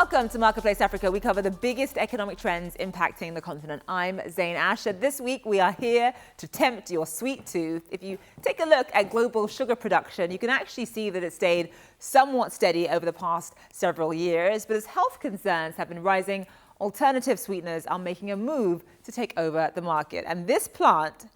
Welcome to Marketplace Africa. We cover the biggest economic trends impacting the continent. I'm Zain Asher. This week we are here to tempt your sweet tooth. If you take a look at global sugar production, you can actually see that it stayed somewhat steady over the past several years. But as health concerns have been rising, alternative sweeteners are making a move to take over the market. And this plant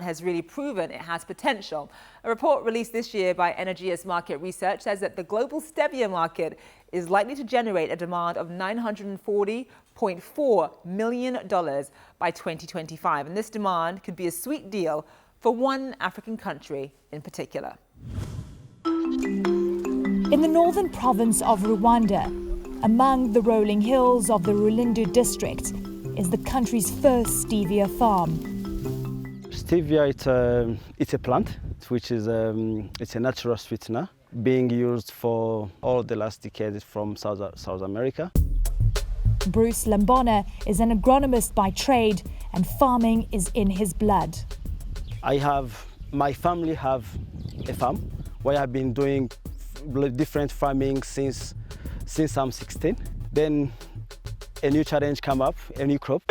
has really proven it has potential. A report released this year by Energia's market research says that the global stevia market is likely to generate a demand of $940.4 million by 2025. And this demand could be a sweet deal for one African country in particular. In the northern province of Rwanda, among the rolling hills of the Rulindo district, is the country's first stevia farm. Stevia, it's a plant, which is it's a natural sweetener being used for all the last decades from South America. Bruce Lambona is an agronomist by trade, and farming is in his blood. My family have a farm where I've been doing different farming since I'm 16. Then a new challenge came up, a new crop.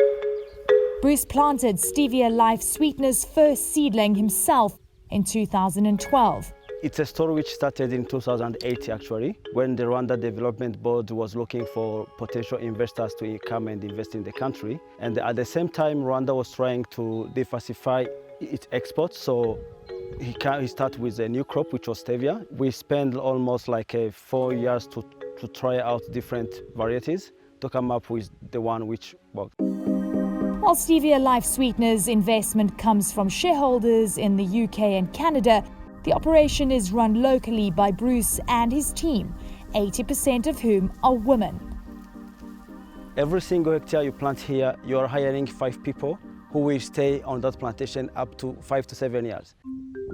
Bruce planted Stevia Life Sweetener's first seedling himself in 2012. It's a story which started in 2008 actually, when the Rwanda Development Board was looking for potential investors to come and invest in the country. And at the same time, Rwanda was trying to diversify its exports. So he started with a new crop, which was Stevia. We spent almost like 4 years to try out different varieties to come up with the one which worked. While Stevia Life Sweetener's investment comes from shareholders in the UK and Canada, the operation is run locally by Bruce and his team, 80% of whom are women. Every single hectare you plant here, you're hiring 5 people who will stay on that plantation up to 5 to 7 years.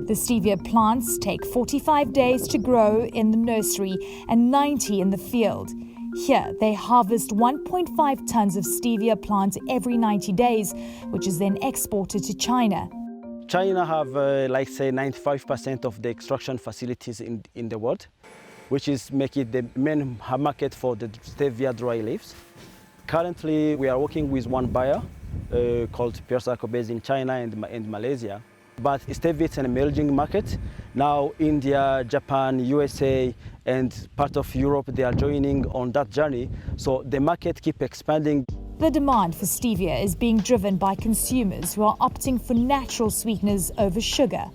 The stevia plants take 45 days to grow in the nursery and 90 in the field. Here, they harvest 1.5 tons of stevia plants every 90 days, which is then exported to China. China have, like say, 95% of the extraction facilities in the world, which is making it the main market for the stevia dry leaves. Currently, we are working with one buyer called Pure based in China and Malaysia. But stevia is an emerging market. Now India, Japan, USA, and part of Europe, they are joining on that journey. So the market keeps expanding. The demand for stevia is being driven by consumers who are opting for natural sweeteners over sugar.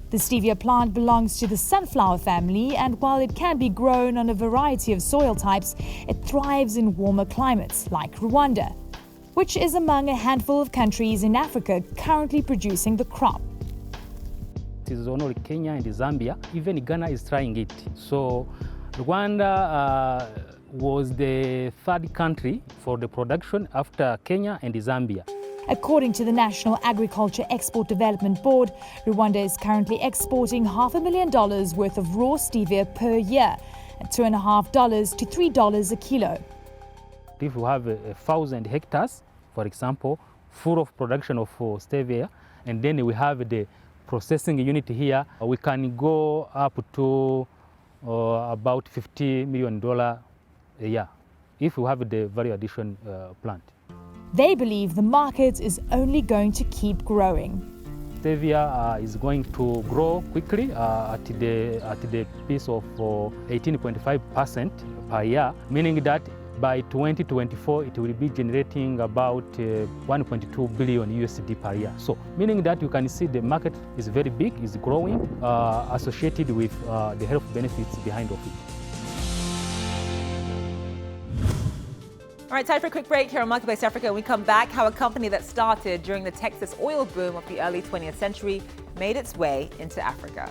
The stevia plant belongs to the sunflower family, and while it can be grown on a variety of soil types, it thrives in warmer climates like Rwanda, which is among a handful of countries in Africa currently producing the crop. It is only Kenya and Zambia. Even Ghana is trying it. So Rwanda was the third country for the production after Kenya and Zambia. According to the National Agriculture Export Development Board, Rwanda is currently exporting $500,000 worth of raw stevia per year, at $2.50 to $3 a kilo. If you have 1,000 hectares, for example, full of production of stevia, and then we have the processing unit here, we can go up to about $50 million a year if we have the value addition plant. They believe the market is only going to keep growing. Stevia is going to grow quickly at the pace of 18.5% per year, meaning that by 2024, it will be generating about 1.2 billion USD per year. So, meaning that you can see the market is very big, is growing, associated with the health benefits behind of it. All right, time for a quick break here on Marketplace Africa. When we come back, how a company that started during the Texas oil boom of the early 20th century made its way into Africa.